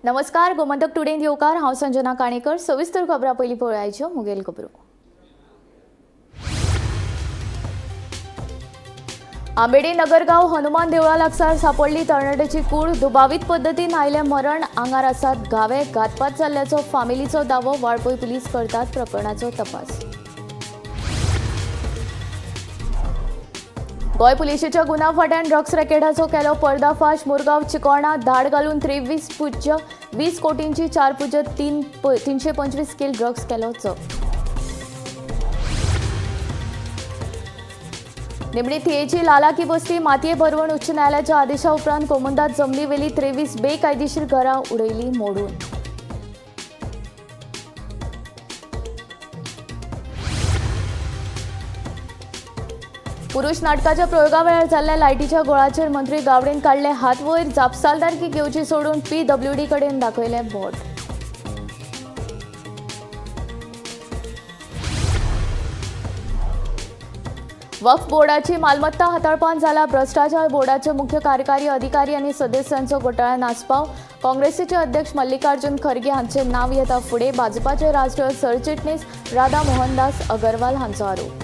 नमस्कार, गोमंतक टुडे येवकार हांव संजना काणेकर। सविस्तर खबरां पयलीं पळोवयाच्यो मुखेल खबरो। आंबेडे नगरगाव हनुमान देवळा लागसार सापडली तरणाट्याची कूड। दुबावीत पद्दतीन आयले मरण, आंगार आसात घावे, घातपात जाल्ल्याचो फामिलीचो दावो। वाळपय पुलीस करतात प्रकरणाचो तपास। गोय पुलिशेच्या गुन्हा फाटल्यान ड्रग्स रॅकेटाचो केलो पर्दाफाश। मुरगांव चिकोणा धाड घालून 23.20 कोटींची 4.325 किल ड्रग्स केलो जप्त। निमणी थियेची लालाकी बसती मातये भरवण उच्च न्यायालयाच्या आदेशा उपरांत कोमुंदात जमनी वेली 23 बेकायदेशीर घरां उडयली मोडून। पुरुष नाटकाच्या प्रयोगा वेळार जाल्ल्या लायटीच्या गोळाचेर मंत्री गावडेन काडले हात वयर। जापसालदारकी घेवची सोडून PWD कडेन दाखयले बोट। वक्फ बोर्डाची मालमत्ता हाताळपांत जाला भ्रष्टाचार। बोर्डाचे मुख्य कार्यकारी अधिकारी आनी सदस्यांचो घोटाळ्यान आस्पाव। काँग्रेसीचे अध्यक्ष मल्लिकार्जुन खरगे हांचे नाव येता फुडें। भाजपाचे राष्ट्रीय सरचिटणीस राधा मोहनदास अगरवाल हांचो आरोप।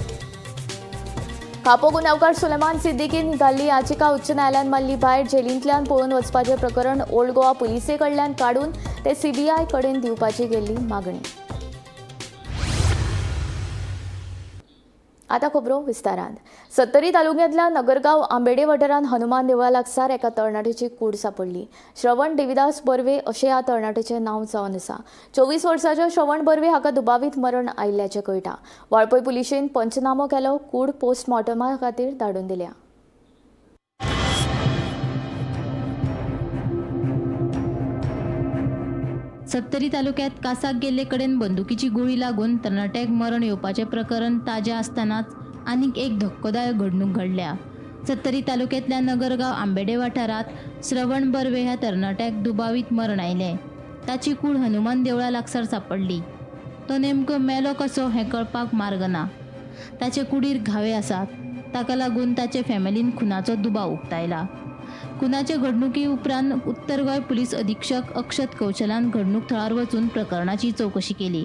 कापो गुन्यांवकार सुलेमान सिद्दीकीन घाल्ली याचिका उच्च न्यायालयान मारली भायर। जेलींतल्यान पळून वचपाचें प्रकरण ओल्ड गोवा पुलिसे कडल्यान काडून ते CBI कडेन दिवपाची गेल्ली मागणी। आता खबरो विस्तारान। सत्तरी तालुक्यांतल्या नगरगाव आंबेडे वाठारांत हनुमान देवळा लागसार एका तरणाट्याची कूड सापडली। श्रवण देविदास बर्वे अशें ह्या तरणाट्याचें नांव जावन आसा। 24 वर्सांच्या श्रवण बर्वे हाका दुबावीत मरण आयिल्ल्याचें कळटा। वाळपय पुलिशेन पंचनामो केलो, कूड पोस्टमॉर्टमा खातीर धाडून दिल्या। सत्तरी तालुक्यात कासाक गेल्ले कडेन बंदुकीची गुळी लागून तरणाट्याक मरण येवपाचें प्रकरण ताजें आसतनाच आनीक एक धक्कोदायक घडणूक घडल्या। सत्तरी तालुक्यांतल्या नगरगाव आंबेडे वाठारांत श्रवण बर्वे ह्या तरणाट्याक दुबावीत मरण आयलें। ताची कूड हनुमान देवळा लागसार सापडली। तो नेमको मेलो कसो हें कळपाक मार्ग ना। ताचे कुडीर घावे आसात, ताका लागून ताचे फॅमिलीन खुनाचो दुबाव उक्तायला। खुनाचे घडणुकी उपरांत उत्तर गोंय पुलीस अधीक्षक अक्षत कौशलान घडणूक थळार वचून प्रकरणाची चौकशी केली।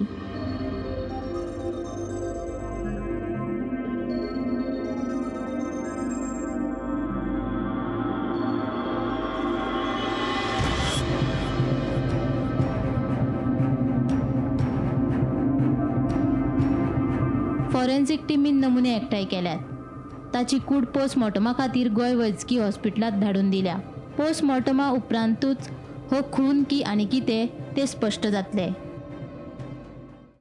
फॉरेन्सिक टीमीन नमुने एकठांय केल्यात। ताची कूड पोस्टमॉर्टमा खातीर गोंय वैजकी हॉस्पिटलांत धाडून दिल्या। पोस्टमॉर्टमा उपरांतूच हो खून की आनी कितें तें स्पष्ट जातलें।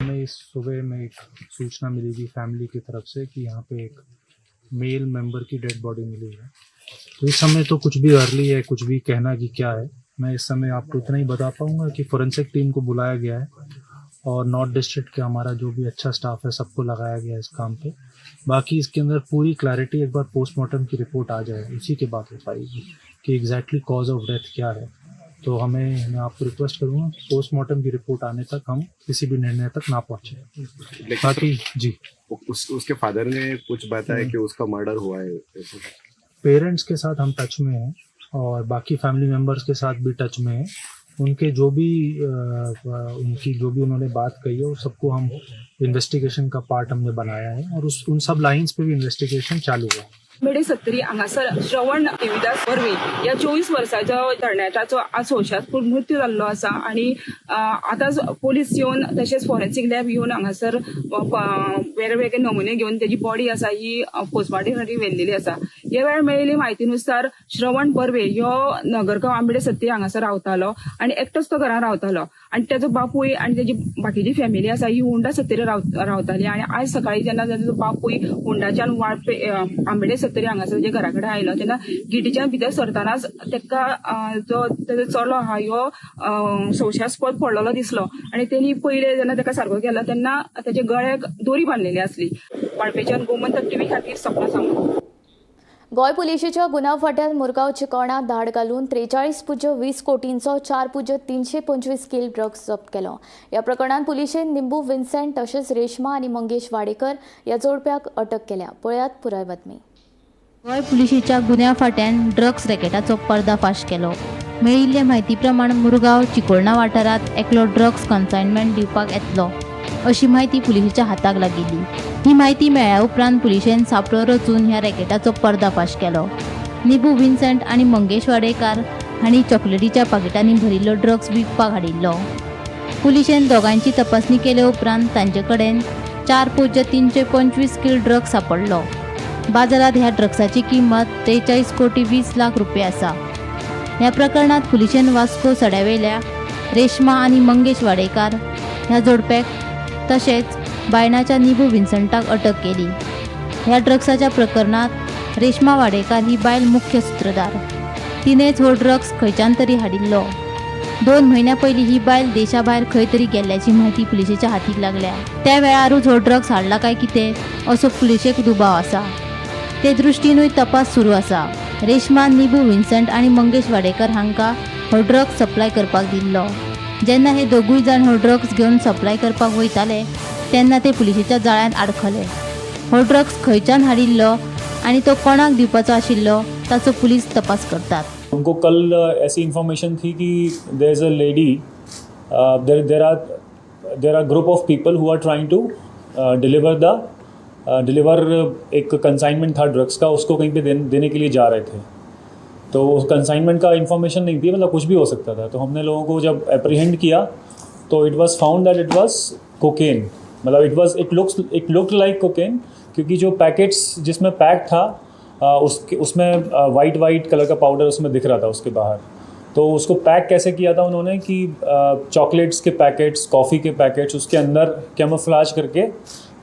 हमें इस सुबह में एक सूचना मिली थी फैमिली की तरफ से कि यहाँ पे एक मेल मेंबर की डेड बॉडी मिली है। तो इस समय तो कुछ भी अर्ली है, कुछ भी कहना कि क्या है। मैं इस समय आपको इतना ही बता पाऊंगा कि फोरेंसिक टीम को बुलाया गया है और नॉर्थ डिस्ट्रिक्ट के हमारा जो भी अच्छा स्टाफ है सबको लगाया गया है इस काम पे। बाकी इसके अंदर पूरी क्लैरिटी एक बार पोस्टमार्टम की रिपोर्ट आ जाए उसी के बाद हो पाएगी कि एग्जैक्टली कॉज ऑफ डेथ क्या है। तो मैं आपको रिक्वेस्ट करूँगा पोस्टमार्टम की रिपोर्ट आने तक हम किसी भी निर्णय तक ना पहुँचे। बाकी जी उसके फादर ने कुछ बताया कि उसका मर्डर हुआ है। पेरेंट्स के साथ हम टच में हैं और बाकी फैमिली मेम्बर्स के साथ भी टच में हैं। उनके जो भी उन्होंने बात कही है वो सबको हम इन्वेस्टिगेशन का पार्ट हमने बनाया है और उन सब लाइंस पे भी इन्वेस्टिगेशन चालू है। मेडे सत्तरी हांगासर श्रवण देविदास बर्वे या 24 वर्साच्या तरणाट्याचो आज संशयास्पद मृत्यू जाल्लो आसा आणि आतांच पोलीस येवन तशेंच फॉरेन्सिक लॅब येवन हांगासर वेगवेगळे नमुने घेवन त्याची बॉडी आसा ही पोस्टमॉर्टम खातीर व्हेल्लेली आसा। ह्या वेळार मेळिल्ले म्हायतीनुसार श्रवण बर्वे ह्यो नगरगाव आंबेडे सत्तरी हांगासर रावतालो आणि एकटोच तो घरान रावतालो आणि त्याचो बापूय आणि त्याची बाकीची फॅमिली आसा ही हुंडा सत्तरी रावताली आणि आज सकाळी जेन्ना ताचो बापूय हुंडाच्यान वाळपे आंबेडे सत्तरी हांगासर जे घरा कडेन आयलो तेन्ना गेटीच्या भितर सरतानाच ताका जो ताचो चलो आहा ह्यो संशयास्पद पडलेलो दिसलो आणि तेणी पयले जेन्ना ताका सारको केलो तेन्ना ताच्या गळ्याक दोरी बांदलेली आसली। वाळपेच्यान गोमंतक टीव्ही खातीर सपना सावंत। गोय पुलिशेच्या गुन्हा फाटल्यान मुरगांव चिकोणा धाड घालून 43.20 कोटींचो 4.325 किल ड्रग्स जप्त केलो। ह्या प्रकरणात पुलिशेन निंबू विन्सेंट तशेंच रेश्मा आनी मंगेश वाडेकर ह्या जोडप्याक अटक केल्या। पळयात पुराय बातमी। गोंय पुलिशेच्या गुन्ह्या फाट्यान ड्रग्स रॅकेटाचो पर्दाफाश केलो. मेळिल्ले म्हायती प्रमाण मुरगांव चिकोळणा वाठारांत एकलो ड्रग्स कन्सायनमेंट दिवपाक येतलो अशी म्हायती पुलिशेच्या हाताक लागिल्ली. ही म्हायती मेळ्ळ्या उपरांत पुलिशेन सांपळो रचून ह्या रॅकेटाचो पर्दाफाश केलो. निबू विन्सेंट आनी मंगेश वाडेकार हांणी चॉकलेटीच्या पाकिटांनी भरिल्लो ड्रग्स विकपाक हाडिल्लो. पुलिशेन दोगांची तपासणी केल्या उपरांत तांचे कडेन 4.325 किल ड्रग्स सांपडलो. बाजारात ह्या ड्रग्साची किंमत 43 कोटी 20 लाख रुपये आसा. ह्या प्रकरणात पुलिशेन वास्को सड्यावेल्या रेश्मा आनी मंगेश वाडेकार ह्या जोडप्याक तशेंच बायणाच्या निबू विन्संटाक अटक केली. ह्या ड्रग्साच्या प्रकरणात रेश्मा वाडेकार ही बायल मुख्य सूत्रधार. तिनेच हो ड्रग्स खंयच्यान तरी हाडिल्लो. 2 म्हयन्या पयलीं ही बायल देशा भायर खंय तरी गेल्ल्याची म्हायती पुलिशेच्या हातीक लागल्या. त्या वेळारूच हो ड्रग्स हाडला काय कितें असो पुलिशेक दुबाव आसा. ते दृश्टीनूय तपास सुरू आसा. रेश्मा, निबू विन्संट आनी मंगेश वाडेकर हांकां हो ड्रग्स सप्लाय करपाक दिल्लो. जेन्ना हे दोगूय जाण हो ड्रग्स घेवन सप्लाय करपाक वयताले तेन्ना ते पुलिशेच्या जाळ्यांत आडखले. हो ड्रग्स खंयच्यान हाडिल्लो आनी तो कोणाक दिवपाचो आशिल्लो ताचो पुलीस तपास करतात. हमको कल ऐसी इन्फॉर्मेशन थी कि there is a lady, there are group of people who are trying to deliver एक कंसाइनमेंट था ड्रग्स का, उसको कहीं पे देने के लिए जा रहे थे. तो उस कंसाइनमेंट का इन्फॉर्मेशन नहीं थी, मतलब कुछ भी हो सकता था. तो हमने लोगों को जब अप्रीहेंड किया तो it was found that it वाज कोकेन. मतलब इट लुक्ड लाइक कोकेन, क्योंकि जो पैकेट्स जिसमें पैक था उसमें वाइट कलर का पाउडर उसमें दिख रहा था उसके बाहर. तो उसको पैक कैसे किया था उन्होंने कि चॉकलेट्स के पैकेट्स, कॉफ़ी के पैकेट्स उसके अंदर कैमोफ्लेज करके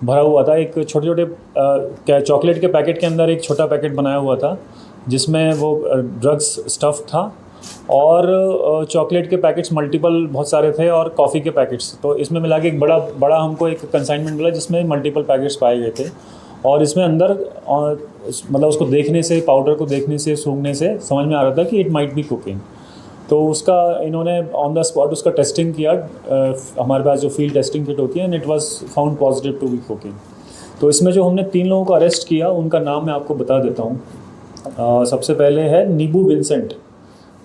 भरा हुआ था. एक छोटे चॉकलेट के पैकेट के अंदर एक छोटा पैकेट बनाया हुआ था जिसमें वो ड्रग्स स्टफ़ था, और चॉकलेट के पैकेट्स मल्टीपल बहुत सारे थे, और कॉफ़ी के पैकेट्स. तो इसमें मिला के एक बड़ा हमको एक कंसाइनमेंट मिला जिसमें मल्टीपल पैकेट्स पाए गए थे. और इसमें अंदर मतलब उसको देखने से, पाउडर को देखने से, सूंघने से समझ में आ रहा था कि इट माइट बी कोकेन. तो उसका इन्होंने ऑन द स्पॉट उसका टेस्टिंग किया. हमारे पास जो फील्ड टेस्टिंग किट होती है, and it was found positive to be cocaine. तो इसमें जो हमने 3 लोगों को अरेस्ट किया उनका नाम मैं आपको बता देता हूँ. सबसे पहले है Nibu Vincent.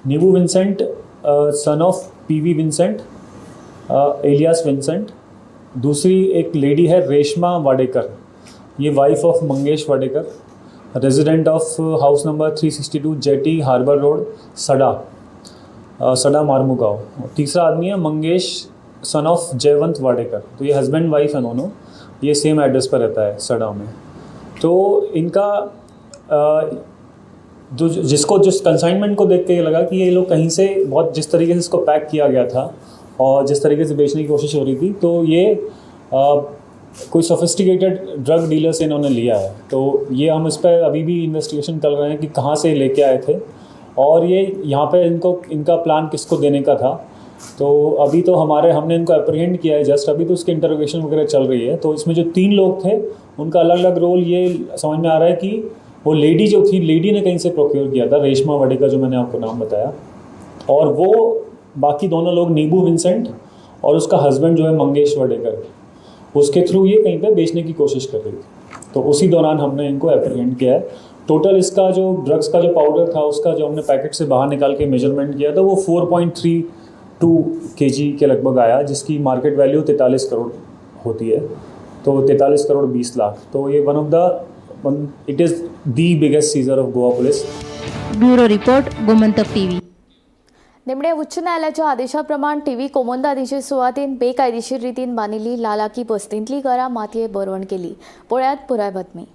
Nibu Vincent son of PV Vincent alias Vincent. दूसरी एक लेडी है रेश्मा वाडेकर, ये wife of Mangesh Wadekar, resident of house number 362 jetty harbour road Sada Mormugao. तीसरा आदमी है मंगेश सन ऑफ जयवंत वाडेकर. तो ये हस्बैंड वाइफ है दोनों. ये सेम एड्रेस पर रहता है सडा में. तो इनका जिसको जिस कंसाइनमेंट को देख के ये लगा कि ये लोग कहीं से बहुत जिस तरीके से इसको पैक किया गया था और जिस तरीके से बेचने की कोशिश हो रही थी, तो ये कोई सोफिस्टिकेटेड ड्रग डीलर से इन्होंने लिया है. तो ये हम इस पर अभी भी इन्वेस्टिगेशन कर रहे हैं कि कहाँ से लेके आए थे और ये यहाँ पे इनका प्लान किसको देने का था. तो अभी तो हमने इनको अप्रीहेंड किया है जस्ट अभी, तो उसकी इंटरोगेशन वगैरह चल रही है. तो इसमें जो 3 लोग थे उनका अलग अलग रोल ये समझ में आ रहा है कि वो लेडी जो थी, लेडी ने कहीं से प्रोक्योर किया था, रेश्मा वाडेकर जो मैंने आपको नाम बताया, और वो बाकी दोनों लोग नीबू विन्सेंट और उसका हस्बैंड जो है मंगेश वाडेकर, उसके थ्रू ये कहीं पे बेचने की कोशिश कर रही थी. तो उसी दौरान हमने इनको अप्रीहेंड किया है. टोटल इसका जो ड्रग्स का जो पाउडर था उसका जो हमने पैकेट से बाहर निकाल के मेजरमेंट किया था वो 4.32 kg के लगभग आया, जिसकी मार्केट वैल्यू 43 करोड़ होती है. तो 43 करोड़ 20 लाख. तो ये it is the biggest Caesar of Goa police. Bureau report Gomantak TV. निमणे उच्च न्यायालयाच्या आदेशाप्रमाण टीव्ही कोमोंदादीचे सुवातेन बेकायदेशीर रितीन बांदिल्ली लालाकी बस्तींतली घरां मातये भरवण केली. पळयात पुराय बातमी.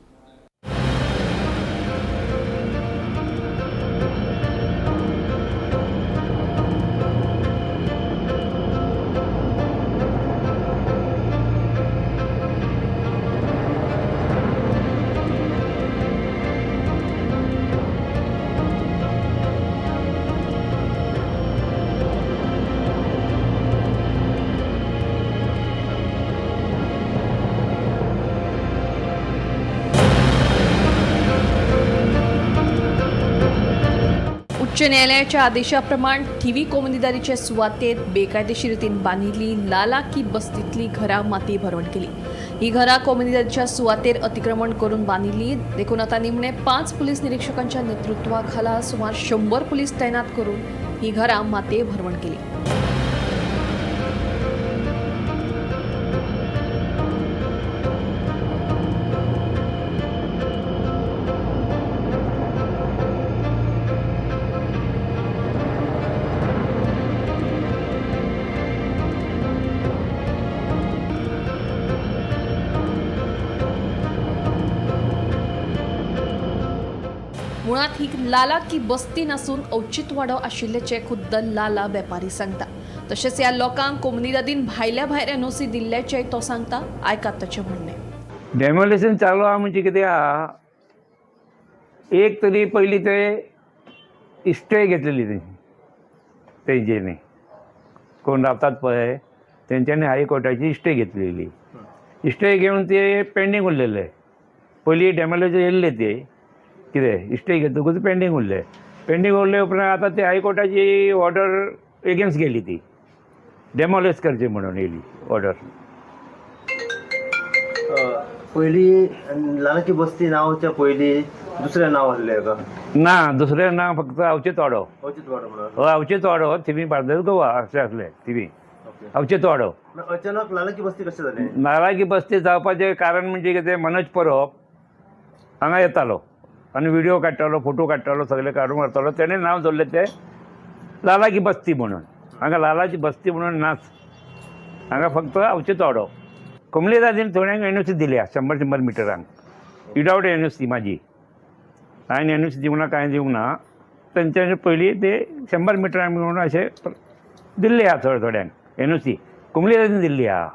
उच्च न्यायालयाच्या आदेशाप्रमाण ठिवी कोमनीदारीच्या सुवातेत बेकायदेशीर रितीन बांधिल्ली लाला की बस्तीतली घरां माती भरवण केली. ही घरां कोमनीदारीच्या सुवातेर अतिक्रमण करून बांधिल्ली. देखून आता निमणे 5 पोलीस निरीक्षकांच्या नेतृत्वाखाला सुमार 100 पोलीस तैनात करून ही घरां माते भरवण केली. मुळात ही लाला की बस्ती नसून औचित्यवाडो आशिल्ल्याचे खुद्द लाला वेपारी सांगता. तशेंच ह्या लोकांक कोमनीदादीन भायल्या भायर एनओसी दिल्ल्याचेय तो सांगता. आयकात ताचें म्हणणें. डेमोलेशन चालू आहा म्हणजे कितें आहा, एक तरी पयलीं ते स्टे घेतलेली तेंच्यांनी कोण रावतात पळय तेंच्यांनी हायकोर्टाची स्टे घेतलेली. स्टे घेवन ते पेंडींग उरलेले. पयलीं डेमोलेशन येयल्ले ते कितें स्टे घेतकूच पेंडींग उरले उपरांत आतां ते हायकोर्टाची ऑर्डर एगेन्स्ट गेली ती डेमोलेश करचे म्हणून येयली ऑर्डर. पयलीं लालाची बस्ती नांवच्या पयलीं दुसरें नांव आसलें हेका? ना, दुसरें नांव फक्त औचित्यवाडो. औचित्यवाडो म्हणून? हय, औचित्यवाडो थिवी बार्देस गोवा अशें आसलें थिवी औचित्यवाडो. अचानक लालाची बस्ती कशें जालें? नालायकी बस्ती जावपाचें कारण म्हणजे कितें, मनोज परब हांगा येतालो आनी व्हिडिओ काडटालो, फोटो काडटालो, सगळें काडून व्हरतालो. तेणें नांव दवरलें तें लालाकी बस्ती म्हणून. हांगा लालाची बस्ती म्हणून नाच, हांगा फक्त औचित्यवाडो. कोमलीदादीन थोड्यांक एनओसी दिल्या 100 मिटरांक विदावट एनओसी म्हाजी. हांवें एनओसी दिवंक ना, कांय दिवंक ना. तेंच्यांनी पयलीं ते 100 मिटरांक म्हणून अशें दिल्ली आहा थोड्यांक एनओसी. कोमलीदादीन दिल्ली आहा,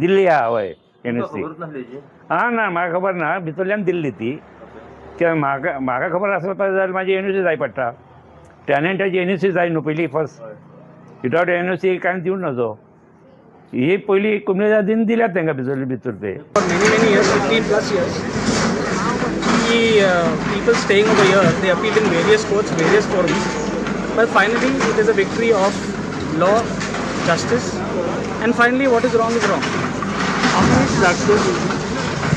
दिल्ली आहा हय एनओसी. हां ना, म्हाका खबर ना, भितरल्यान दिल्ली ती. कित्याक म्हाका खबर आसता जाल्यार म्हाजी एनओसी जाय पडटा. टॅनंटाची एनओसी जाय न्हू पयलीं फर्स्ट. विदावट एनओसी कांय दिवं नजो. ही पयलीं कोमलीदादीन दिल्यात तांकां भितर ते. many years, 15+ years, people staying over here, they appealed in various courts, various forums, but finally it is a victory of law, justice, and finally what is wrong is wrong. How many structures?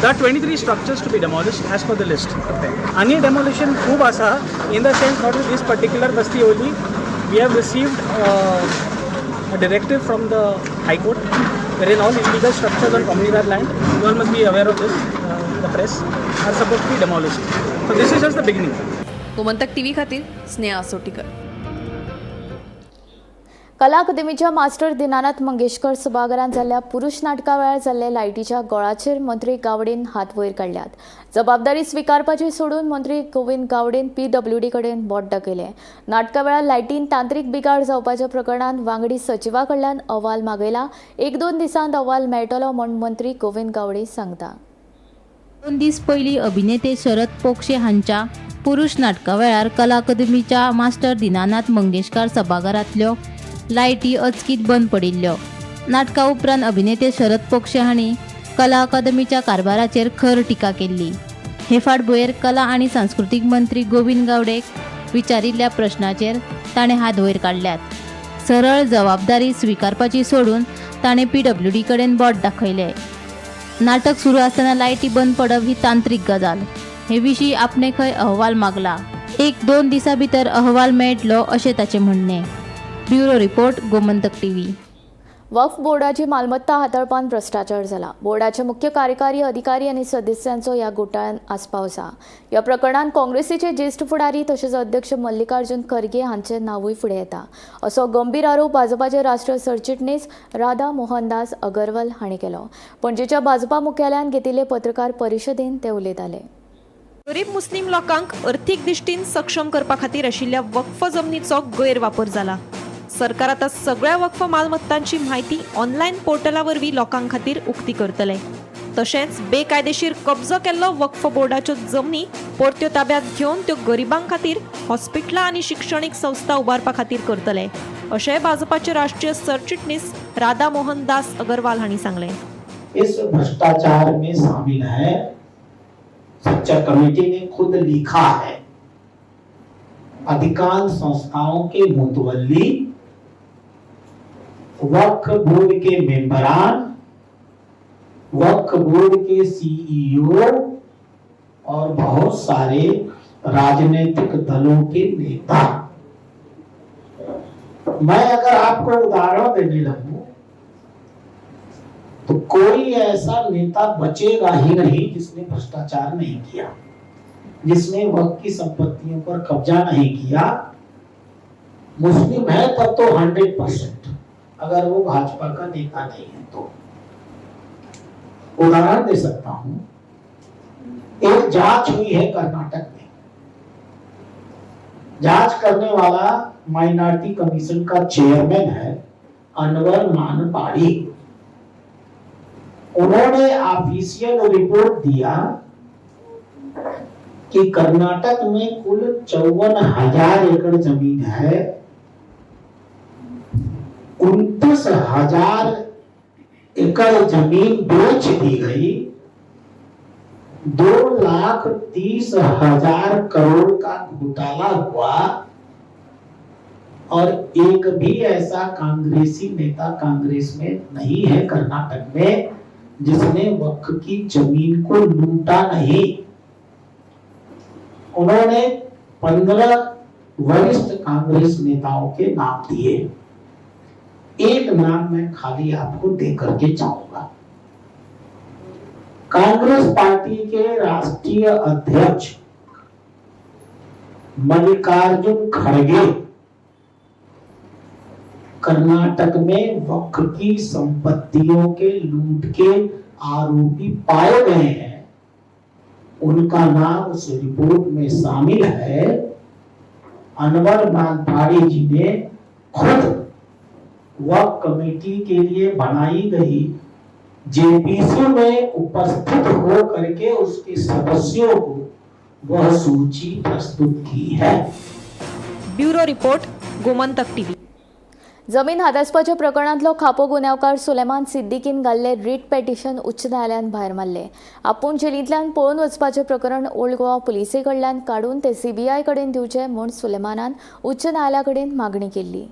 There are 23 structures to be demolished as per the list. Any demolition खूब आसा, in the sense not with this particular basti only. We have received a directive from the High Court wherein all illegal structures on communal land, you all must be aware of this, the press, are supposed to be demolished. So this is just the beginning. Gomantak TV खातीर स्नेहा सोटीकर. कला अकादमीच्या master Dinanath Mangeshkar सभाघरांत जाल्ल्या पुरुष नाटका वेळार जाल्ले लायटीच्या गळाचेर मंत्री गावडेन हात वयर काडल्यात. जबाबदारी स्विकारपाची सोडून मंत्री गोविंद गावडेन PWD कडेन बोट दाखयलें. नाटका वेळार लायटीन तांत्रीक बिगाड जावपाच्या प्रकरणात वांगडी सचिवा कडल्यान अहवाल मागयला. 1-2 दिसांत अहवाल मेळटलो म्हूण मंत्री गोविंद गावडे सांगता. 2 दीस पयलीं अभिनेते शरद पोक्षे हांच्या पुरुष नाटका वेळार कला अकादमीच्या मास्टर दिनानाथ मंगेशकर सभाघरांतल्यो लायटी अचकीत बंद पडिल्ल्यो. नाटका उपरांत अभिनेते शरद पोक्षे हांणी कला अकादमीच्या कारभाराचेर खर टिका केल्ली. हे फाटभुंयेर कला आनी सांस्कृतीक मंत्री गोविंद गावडेक विचारिल्ल्या प्रश्नाचेर ताणें हात वयर काडल्यात. सरळ जबाबदारी स्विकारपाची सोडून ताणें PWD कडेन बोट दाखयलें. नाटक सुरू आसतना लायटी बंद पडप ही तांत्रीक गजाल. हे विशीं आपणे खंय अहवाल मागला. 1-2 दिसां भितर अहवाल मेळटलो अशें ताचें म्हणणें. Bureau report, Gomantak TV. वक्फ बोर्डाची मालमत्ता हाताळपान भ्रष्टाचार जाला. बोर्डाचे मुख्य कार्यकारी अधिकारी आनी सदस्यांचो ह्या घोटाळ्यात आस्पाव आसा. ह्या प्रकरणात काँग्रेसीचे ज्येष्ठ फुडारी तशेंच अध्यक्ष मल्लिकार्जुन खरगे हांचें नांवूय फुडें येता. असो गंभीर आरोप भाजपाचे राष्ट्रीय सरचिटणीस राधा मोहनदास अगरवाल हांणी केलो. पणजेच्या भाजपा मुख्यालयात घेतिल्ले पत्रकार परिशदेंत ते उलयताले. गरीब मुस्लिम लोकांक अर्थीक दिश्टीन सक्षम करपा खातीर आशिल्ल्या वक्फ जमनीचो गैरवापर जाला. सरकार आतां सगळ्या वक्फ मालमत्तांची म्हायती ऑनलायन पोर्टला वरवीं लोकां खातीर उक्ती करतले. तशेंच बेकायदेशीर कब्जो केल्लो वक्फ बोर्डाच्यो जमनी परत्यो ताब्यात घेवन त्यो गरिबां खातीर हॉस्पिटलां आनी शिक्षणीक संस्था उबारपा खातीर करतले, अशें भाजपाचे राष्ट्रीय सरचिटणीस राधा मोहनदास अगरवाल हांणी सांगलें. इस भ्रष्टाचार में शामिल है, सच्चा कमेटी ने खुद लिखा है अधिकांश संस्थाओं के मुतवल्ली, वक्फ बोर्ड के मेंबरान, वक्फ बोर्ड के सीईओ और बहुत सारे राजनीतिक दलों के नेता। मैं अगर आपको उदाहरण देने लगूं तो कोई ऐसा नेता बचेगा ही नहीं जिसने भ्रष्टाचार नहीं किया, जिसने वक्फ की संपत्तियों पर कब्जा नहीं किया। मुस्लिम है तब तो 100%, अगर वो भाजपा का नेता नहीं है तो। उदाहरण दे सकता हूं, एक जांच हुई है कर्नाटक में। जांच करने वाला माइनॉरिटी कमीशन का चेयरमैन है अनवर मानपाड़ी। उन्होंने ऑफिशियल रिपोर्ट दिया कि कर्नाटक में कुल 54,000 एकड़ जमीन है, 29,000 एकड़ जमीन बेच दी गई, 2,30,000 करोड़ का घोटाला हुआ और एक भी ऐसा कांग्रेसी नेता कांग्रेस में नहीं है कर्नाटक में जिसने वक्फ की जमीन को लूटा नहीं। उन्होंने 15 वरिष्ठ कांग्रेस नेताओं के नाम दिए। एक नाम मैं खाली आपको दे करके जाऊंगा। कांग्रेस पार्टी के राष्ट्रीय अध्यक्ष मल्लिकार्जुन खड़गे कर्नाटक में वक्फ की संपत्तियों के लूट के आरोपी पाए गए हैं। उनका नाम उस रिपोर्ट में शामिल है। अनवर मानपाड़ी जी ने खुद वक्फ कमेटी के लिए बनाई गई जेपीसी में उपस्थित हो करके उसके सदस्यों को वह सूची प्रस्तुत की है। Bureau report, Gomantak TV. जमीन हादस्पाच्या प्रकरणातलो खापो गुन्यांवकार सुलेमान सिद्दीकीन घाल्ले रीट पेटिशन उच्च न्यायालयान भायर मारले। आपूण जेलींतल्यान पळून वचपाचें प्रकरण ओल्ड गोवा पुलिसे कडल्यान काडून ते सीबीआय कडेन दिवचे म्हूण सुलेमानान उच्च न्यायालया कडेन मागणी केल्ली।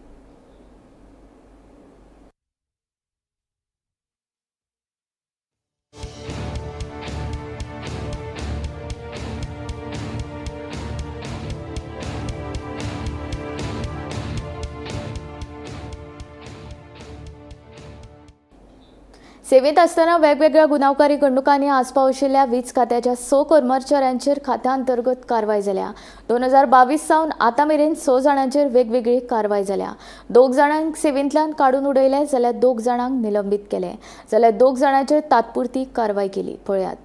सेवेत असताना वेगवेगळ्या गुन्यांवकारी घडणुकांनी आस्पाव आशिल्ल्या वीज खात्याच्या 6 कर्मचाऱ्यांचेर खात्या अंतर्गत कारवाय जाल्या। 2022 सावन आतां मेरेन 6 जाणांचेर वेगवेगळी कारवाय जाल्या। 2 जाणांक सेवेंतल्यान काडून उडयले जाल्यार 2 जाणांक निलंबीत केले जाल्यार 2 जाणांचेर तात्पुरती कारवाय केली। पळयात।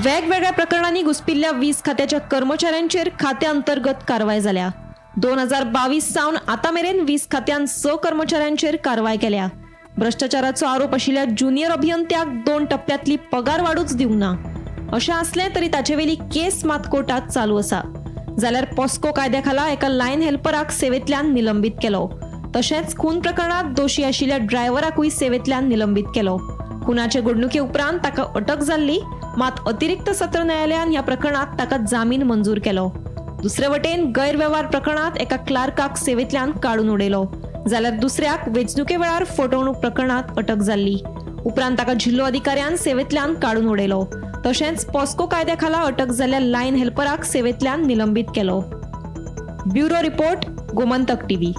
वेगवेगळ्या प्रकरणांनी घुसपिल्ल्या वीज खात्याच्या कर्मचाऱ्यांचेर खात्या अंतर्गत कारवाय जाल्या। 2022 सावन आतां मेरेन वीज खात्यान 6 कर्मचाऱ्यांचेर कारवाय केल्या। भ्रष्टाचाराचो आरोप आशिल्ल्या ज्युनियर अभियंत्याक 2 टप्प्यांतली पगार वाडूच दिवंक ना अशें आसलें तरी ताचेवेली केस मात कोर्टात चालू आसा। जाल्यार पॉस्को कायद्या खाला एका लायन हेल्पराक सेवेंतल्यान निलंबीत केलो। तशेंच खून प्रकरणात दोशी आशिल्ल्या ड्रायव्हराकूय सेवेंतल्यान निलंबीत केलो। खुनाचे घडणुके उपरांत ताका अटक जाल्ली, मात अतिरिक्त सत्र न्यायालयान ह्या प्रकरणात ताका जामीन मंजूर केलो। दुसरे वटेन गैरव्यवहार प्रकरणात एका क्लार्काक सेवेंतल्यान काडून उडयलो जाल्यार दुसऱ्याक वेंचणुके वेळार फटवणूक प्रकरणात अटक जाल्ली। उपरांत ताका जिल्लो अधिकाऱ्यान सेवेंतल्यान काडून उडयलो। तशेंच पॉस्को कायद्या खाला अटक जाल्ल्या लायन हेल्पराक सेवेंतल्यान निलंबीत केलो। Bureau report, Gomantak TV.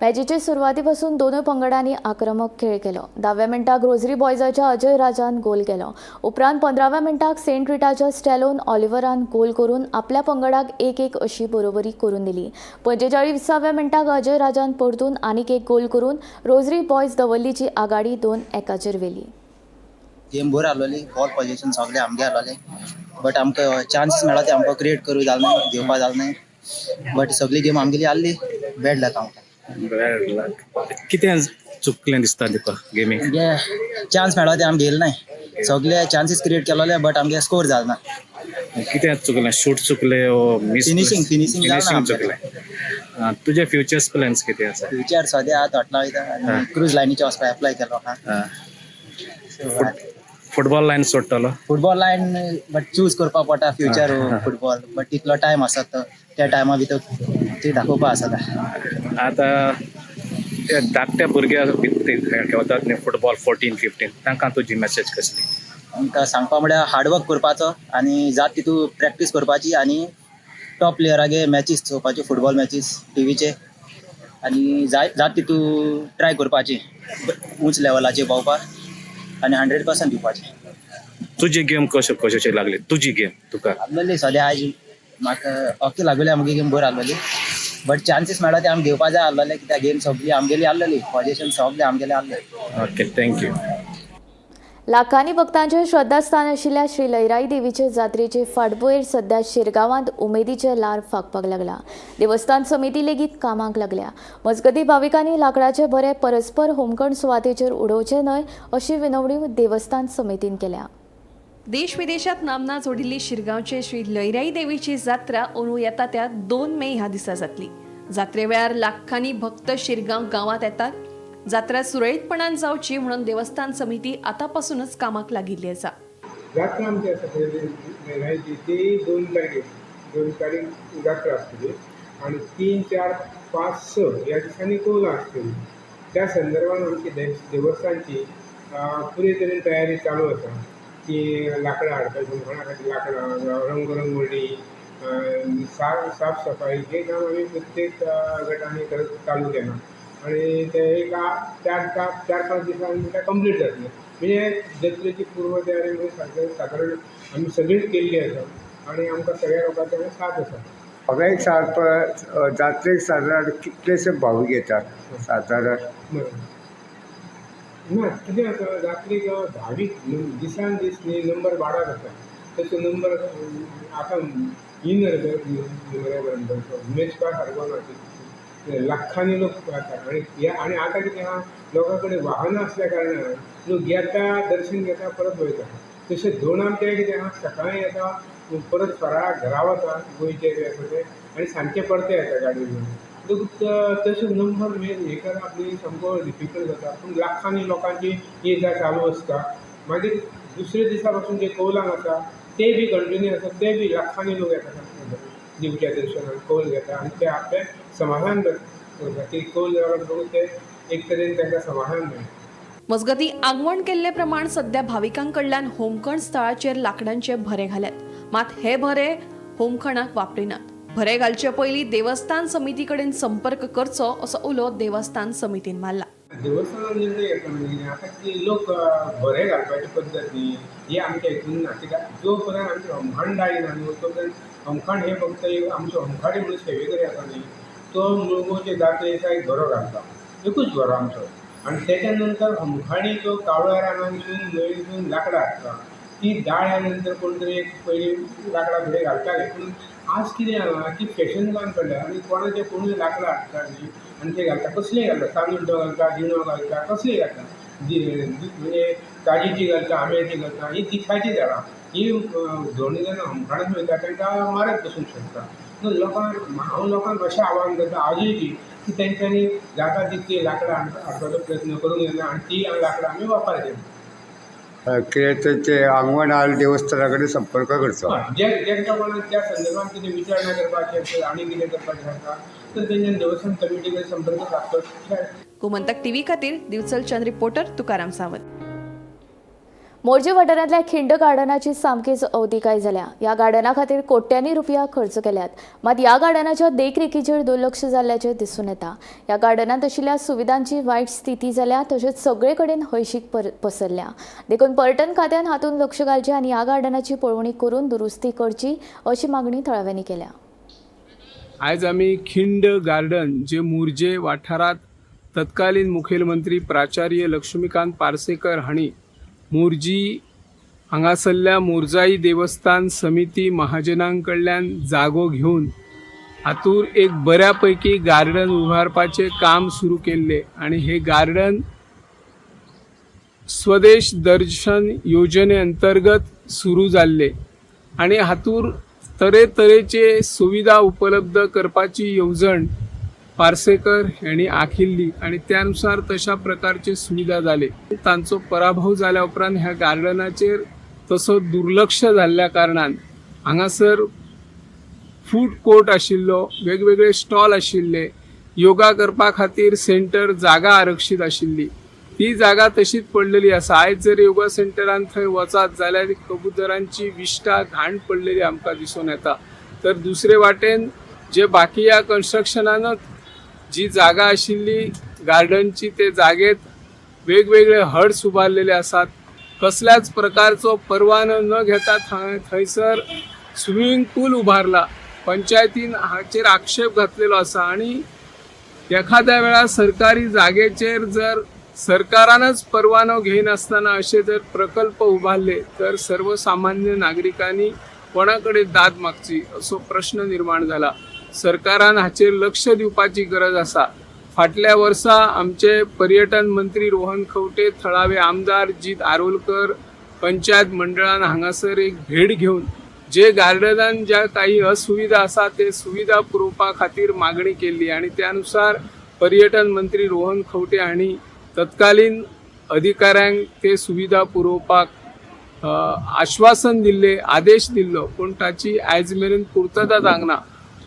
मॅचीचे सुरवातीपासून दोनूय पंगडांनी आक्रमक खेळ केलो। 10व्या मिनटाक रोझरी बॉयजाच्या अजय राजान गोल केलो। उपरांत 15व्या मिनटाक सेंट रिटाच्या स्टॅलोन ऑलिव्हरान गोल करून आपल्या पंगडाक 1-1 अशी बरोबरी करून दिली। 45व्या मिनटाक अजय राजान परतून आनीक एक गोल करून रोझरी बॉयज दवरलीची आघाडी 2-1 व्हेली। गेम बरी आहलोली, बॉल पोझिशन सगळे आमगे आहलोले, बट आमकां चान्स मेळ्ळा ते आमकां क्रिएट करूंक जालें ना, घेवपाक जालें ना। बट सगळी गेम आमगेली आहली, बॅड लक आमकां। कितें चुकलें दिसता तुका गेमीक? चान्स मेळ्ळा ते आमी घेयले नाय, सगळे चान्सीस क्रिएट केलोले बट आमगे स्कोर जालें ना। कितें चुकलें? शूट चुकले ओ फिनिशिंग चुकलें? तुजे फ्युचर्स प्लॅन्स कितें आसा? फ्युचर सद्या आतां हॉटला वयता आनी क्रूज लायनीचे वचपाक एप्लाय केलो आहा। फुटबॉल लायन सोडटलो. फुटबॉल लायन बट चूज करपा पडटा फ्युचर फुटबॉल, बट तितलो टायम आसा तो त्या टायमा भितर ती दाखोवपा आसा. आतां धाकट्या भुरग्यां खेळटात न्ही फुटबॉल 14-15 तांकां तुजी मॅसेज कसली? आमकां सांगपा म्हळ्यार हार्डवर्क करपाचो आनी जात तितू प्रॅक्टीस करपाची आनी टॉप प्लेयरागे मॅचीस चोवपाच्यो, फुटबॉल मॅचीस टीव्हीचे, आनी जात तितू ट्राय करपाची उंच लेवलाचेर पावपाक आनी 100% दिवपाचें. तुजी गेम कशें लागली तुजी गेम तुका? लागलेली सद्या आयज म्हाका ओके लागली, आमगे गेम बरी आहलोली, बट चान्सीस मेळ्ळा ते आमी घेवपा जाय आहलोले कित्याक गेम सगळी आमगेली आहलोली, पोझिशन सगळे आमगेले आहले. Okay, thank you. लाखांनी भक्तांचें श्रद्धास्थान आशिल्ल्या श्री लयराई देवीचे जात्रेचे फाटभुंयेर सध्या शिरगांवांत उमेदीचे ल्हार फाकपाक लागला. देवस्थान समिती लेगीत कामाक लागल्या. मजगतीं भाविकांनी लाकडाचे बरे परस्पर होमखण सुवातेचेर उडोवचे न्हय अशी विनवणी देवस्थान समितीन केल्या. देश विदेशात नामना जोडिल्ली शिरगांवचे श्री लयराई देवीची जात्रा अंदू येता त्या 2 मे ह्या दिसा जातली. जात्रे वेळार लाखांनी भक्त शिरगांव गांवांत येतात. जात्रा सुरळीतपणान जावची म्हणून देवस्थान समिती आतापासूनच कामाक लागिल्ली आसा. जात्रा आमची आसा लयराईची ती 2 तारीख जात्रा आसतली आनी 3, 4, 5, 6 ह्या दिसांनी कौलां आसतली. त्या संदर्भान आमची देवस्थानची पुरे तरेन तयारी चालू आसा की लाकडां हाडपाची, घरा खातीर लाकडां, रंगरंगोळी, साफ सफाई हे काम आमी प्रत्येक गटांनी चालू केलां आनी ते एक 4-5 दिसांनी तें कंप्लीट जातलें. म्हणजे जत्रेची पूर्व तयारी म्हणजे सादारण आमी सगळीच केल्ली आसा आनी आमकां सगळ्या लोकांचो साथ आसा. म्हाका एक सांगपा, जात्रेक सादारण कितलेशे भावीक येतात सादारण? ना कितें आसा जात्रेक भावीक दिसान दीस न्ही नंबर वाडत आसा. तसो नंबर आतां मेजपा सारको ना, लाखांनी लोक येतात आनी आतां कितें आहा लोकां कडेन वाहनां आसल्या कारणान लोक येता, दर्शन घेता, परत वयता. तशें 2 आमचे कितें आहा सकाळीं येता, परत फराळाक घरा वता गोंयचे बी आसा ते आनी सांजचे परते येता गाडी घेवन. तशें नंबर हे करप न्ही सामको डिफिकल्ट जाता. पूण लाखांनी लोकांची ही चालू आसता. मागीर दुसरे दिसा पासून जे कौलांक आसा ते बी कंटिन्यू आसा, ते बी लाखांनी लोक येतात देवच्या दर्शनाक कौल घेता आनी ते आपले समाधान करता. ती कौल बघून ते एक तरेन तांकां समाधान मेळटा. मजगतीं आगमन केल्ले प्रमाण सध्या भाविकांकडल्यान होमखण स्थळाचेर लाकडांचे भरे घाल्यात. मात हे भरे होमखणाक वापरिनात. भरे घालचे पयलीं देवस्थान समिती कडेन संपर्क करचो असो उलो देवस्थान समितीन मारला. देवस्थानान निर्णय घेता म्हणजे आतां की लोक भरे घालपाची पद्दत न्ही ही आमच्या हितून ना. कित्याक जो पर्यंत आमचे होमखण जायना न्हू तो पर्यंत होमखण हे फक्त आमचे होमखाडी म्हणून सेवेकरी आसा न्ही तो मुळगोवचे जात्रे दिसा एक भरो घालता, एकूच भरो आमचो. आनी तेच्या नंतर होमखाणी तो कावळ्या रानांसून न्हंयेसून लाकडां हाडटा. ती दाळ्या नंतर कोण तरी एक पयलीं लाकडां फुडें घालताले. पूण आज कितें जाला की फॅशन जावन पडल्या आनी कोणाचे कोणूय लाकडां हाडटा न्ही आनी ते घालता, कसलेय घालता, तांदूळ घालता, दिणो घालता, कसलेय घालता, म्हणजे काजीची घालता, आंब्याची घालता. ही दिखाची झाडां ही दोनी जाणां होमखाणांत वयता तांकां मारत बसूंक शकता. लोकांक हांव लोकांक अशें आवाहन करता आजूय की तेंच्यांनी जाता तितली लाकडां हाडपाचो प्रयत्न करूंक येना आनी ती लाकडां आमी वापरचें. कितें ते आंगवण आल देवस्थाना कडेन संपर्क करचो. जेंच्या कोणाक त्या संदर्भात कितें विचारणा करपाचें आसता आनी कितें करपाचें आसता तर तेंच्यानी देवस्थान कमिटी कडेन संपर्क सादचो. गोमंतक टीव्ही खातीर दिवचलच्यान रिपोर्टर तुकाराम सावंत. मोरजे वाठारांतल्या खिंड गार्डनाची सामकीच अवतिकाय जाल्या. ह्या गार्डना खातीर कोट्यांनी रुपया खर्च केल्यात. मात ह्या गार्डनाच्या देखरेखीचेर दुर्लक्ष जाल्ल्याचें दिसून येता. ह्या गार्डनांत आशिल्ल्या सुविधांची वायट स्थिती जाल्या तशेंच सगळे कडेन हळशीक पसरल्या. देखून पर्यटन खात्यान हातूंत लक्ष घालचें आनी ह्या गार्डनाची पळोवणी करून दुरुस्ती करची अशी मागणी थळाव्यांनी केल्या. आयज आमी खिंड गार्डन जे मोरजे वाठारांत तत्कालीन मुखेलमंत्री प्राचार्य लक्ष्मीकांत पार्सेकर हांणी मोरजी हांगासरल्या मोरजाई देवस्थान समिती महाजनां कडल्यान जागो घेवन हातूंत एक बऱ्या पैकी गार्डन उभारपाचें काम सुरू केल्लें आनी हे गार्डन स्वदेश दर्शन योजने अंतर्गत सुरू जाल्ले आनी हातूंत तरेतरेचे सुविधा उपलब्ध करपाची येवजण पार्सेकर यांनी आखिल्ली आणि त्यानुसार तशा प्रकारचे सुविधा झाले. तांचो पराभव जाल्या उपरांत ह्या गार्डनाचेर तसो दुर्लक्ष जाल्ल्या कारणान हांगासर फूड कोर्ट आशिल्लो, वेगवेगळे स्टॉल आशिल्ले, योगा करपा खातीर सेंटर जागा आरक्षीत आशिल्ली, ती जागा तशीच पडलेली आसा. आयज जर योगा सेंटरान थंय वचात जाल्यार कबुतरांची विश्टा घाण पडलेली आमकां दिसून येता. तर दुसरे वाटेन जे बाकी ह्या कन्स्ट्रक्शनानच जी जागा आशिल्ली गार्डनची, ते जागेत वेगवेगळे हड्स उबारलेले आसात. कसल्याच प्रकारचो परवानो न घेता थंयसर स्विमींग पूल उबारला. पंचायतीन हाचेर आक्षेप घातलेलो आसा आणि एखाद्या वेळा सरकारी जागेचेर जर सरकारानच परवानो घेनासतना असे जर प्रकल्प उबारले तर सर्वसामान्य नागरिकांनी कोणाकडे दाद मागची असो प्रश्न निर्माण झाला. सरकारान हाचेर लक्ष दिवपाची गरज आसा. फाटल्या वर्सा आमचे पर्यटन मंत्री रोहन खंवटे, थळावे आमदार जीत आरोलकर पंचायत मंडळान हांगासर एक भेट घेवन जे गार्डनान ज्या काही असुविधा आसा ते सुविधा पुरवपा खातीर मागणी केल्ली आणि त्यानुसार पर्यटन मंत्री रोहन खंवटे हांणी तत्कालीन अधिकाऱ्यांक ते सुविधा पुरवपाक आश्वासन दिल्ले, आदेश दिल्लो, पूण ताची आयज मेरेन पूर्तता जावंक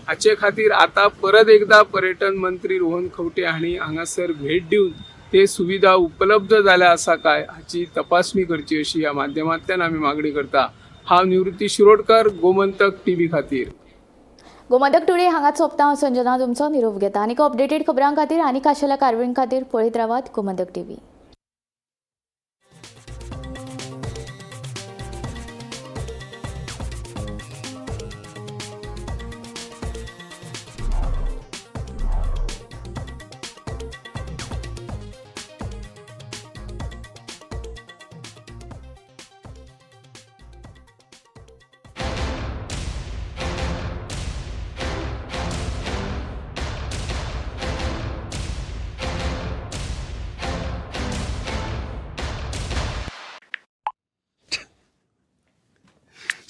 हाचे खातीर आता परत एकदा पर्यटन मंत्री रोहन खंवटे हांणी हांगासर भेट दिवन ते सुविधा उपलब्ध जाल्या आसा काय हाची तपासणी करची अशी ह्या माध्यमांतल्यान आमी मागणी करता. हांव निवृत्ती शिरोडकर, गोमंतक टीव्ही खातीर. गोमंतक टुडे हांगा सोंपता. संजना तुमचो निरोप घेता. आनीक अपडेटेड खबरां खातीर आनी खाशेल्या कारवाईं खातीर पळयत रावात गोमंतक टीव्ही.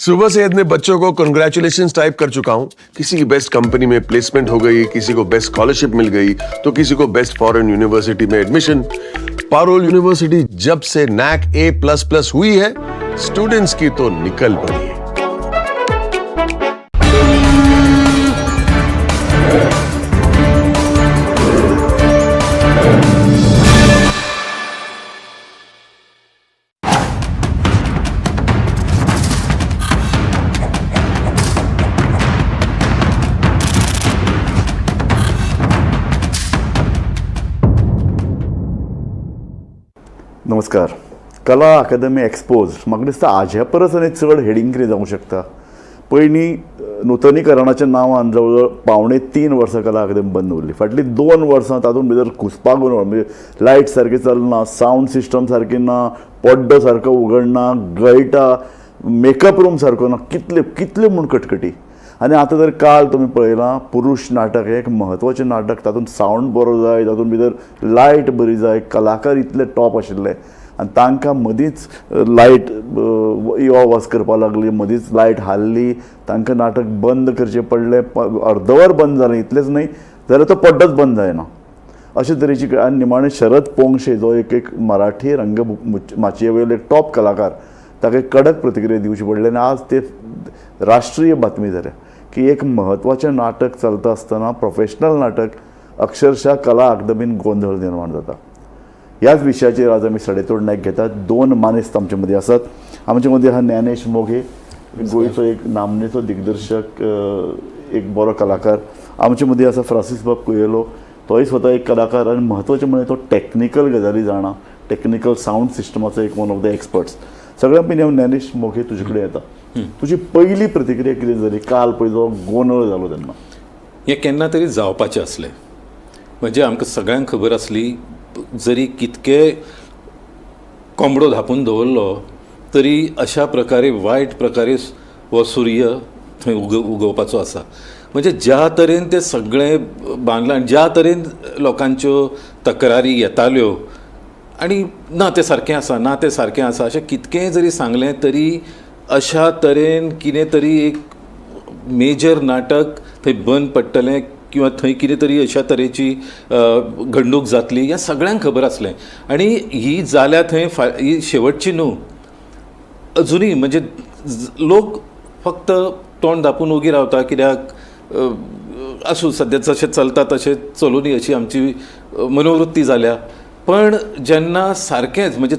सुबह से इतने बच्चों को कंग्रेचुलेशंस टाइप कर चुका हूं. किसी की बेस्ट कंपनी में प्लेसमेंट हो गई, किसी को बेस्ट स्कॉलरशिप मिल गई, तो किसी को बेस्ट फॉरेन यूनिवर्सिटी में एडमिशन. पारुल यूनिवर्सिटी जब से NAC A++ हुई है, स्टूडेंट्स की तो निकल पड़ी है. नमस्कार. कला अकादमी एक्सपोज म्हाका दिसता हाज्या परस आनी चड हेडींग कितें जावंक शकता. पयलीं नूतनीकरणाच्या नांवान जवळ जवळ 3.5 वर्सां कला अकादमी बंद उरली. फाटलीं 2 वर्सां तातूंत भितर घुसपाक म्हणजे लायट सारकी चलना, सावंड सिस्टम सारकी ना, पड्डो सारको उगडना, गळटा, मेकअप रूम सारको ना, कितले म्हूण कटकटी. आनी आतां जर काल तुमी पळयलां पुरुश नाटक, एक म्हत्वाचें नाटक, तातूंत सावंड बरो जाय, तातूंत भितर लायट बरी जाय, कलाकार इतले टॉप आशिल्ले आनी तांकां मदींच लायट यो वच करपाक लागली, मदींच लायट हाल्ली, तांकां नाटक बंद करचें पडलें, अर्दवर बंद जालें. इतलेंच न्हय जाल्यार तो पड्डोच बंद जायना. अशे तरेची आनी निमाणे शरद पोंगशे जो एक मराठी रंगमाचये वयलो एक टॉप कलाकार, ताका कडक प्रतिक्रिया दिवची पडली आनी आज ते राष्ट्रीय बातमी जाल्या की एक म्हत्वाचें नाटक चलता आसतना, प्रोफेशनल नाटक, अक्षरशा कला अकादमीन गोंधळ निर्माण जाता. ह्याच विशयाचेर आज आमी सडेतोड नायक घेतात. 2 मानेस्त आमचे मदीं आसात. आमचे मदीं आहा ज्ञानेश मोघे, गोंयचो एक नामनेचो दिग्दर्शक, एक बरो कलाकार. आमचे मदीं आसा फ्रांसीस बाब कुयेलो, तोय स्वता एक कलाकार आनी म्हत्वाचें म्हणजे तो टॅक्निकल गजाली जाणा, टॅक्निकल सावंड सिस्टमाचो एक वन ऑफ द एक्सपर्ट्स. सगळ्यां पयलीं हांव ज्ञानेश मोघे तुजे कडेन येता. तुजी पयली प्रतिक्रिया कितें जाली काल पळय जो गोंधळ जालो तेन्ना? हें केन्ना तरी जावपाचें आसलें. म्हणजे आमकां सगळ्यांक खबर आसली, जरी कितके कोंबडो धापून दवरलो तरी अशा प्रकारे वायट प्रकारे हो सूर्य थंय उगवपाचो आसा. म्हणजे ज्या तरेन ते सगळें बांदलां आनी ज्या तरेन लोकांच्यो तक्रारी येताल्यो आनी ना तें सारकें आसा, ना तें सारकें आसा अशें कितकेंय जरी सांगलें तरी अशा तरेन कितें तरी एक मेजर नाटक थंय बंद पडटलें किंवा थंय कितें तरी अशा तरेची घडणूक जातली ह्या सगळ्यांक खबर आसलें आनी ही जाल्या थंय ही शेवटची न्हू अजुनूय म्हणजे लोक फक्त तोंड धापून उगी रावता कित्याक आसूं सद्या जशें चलता तशें चलुनी अशी आमची मनोवृत्ती जाल्या पण जेन्ना सारकेंच म्हणजे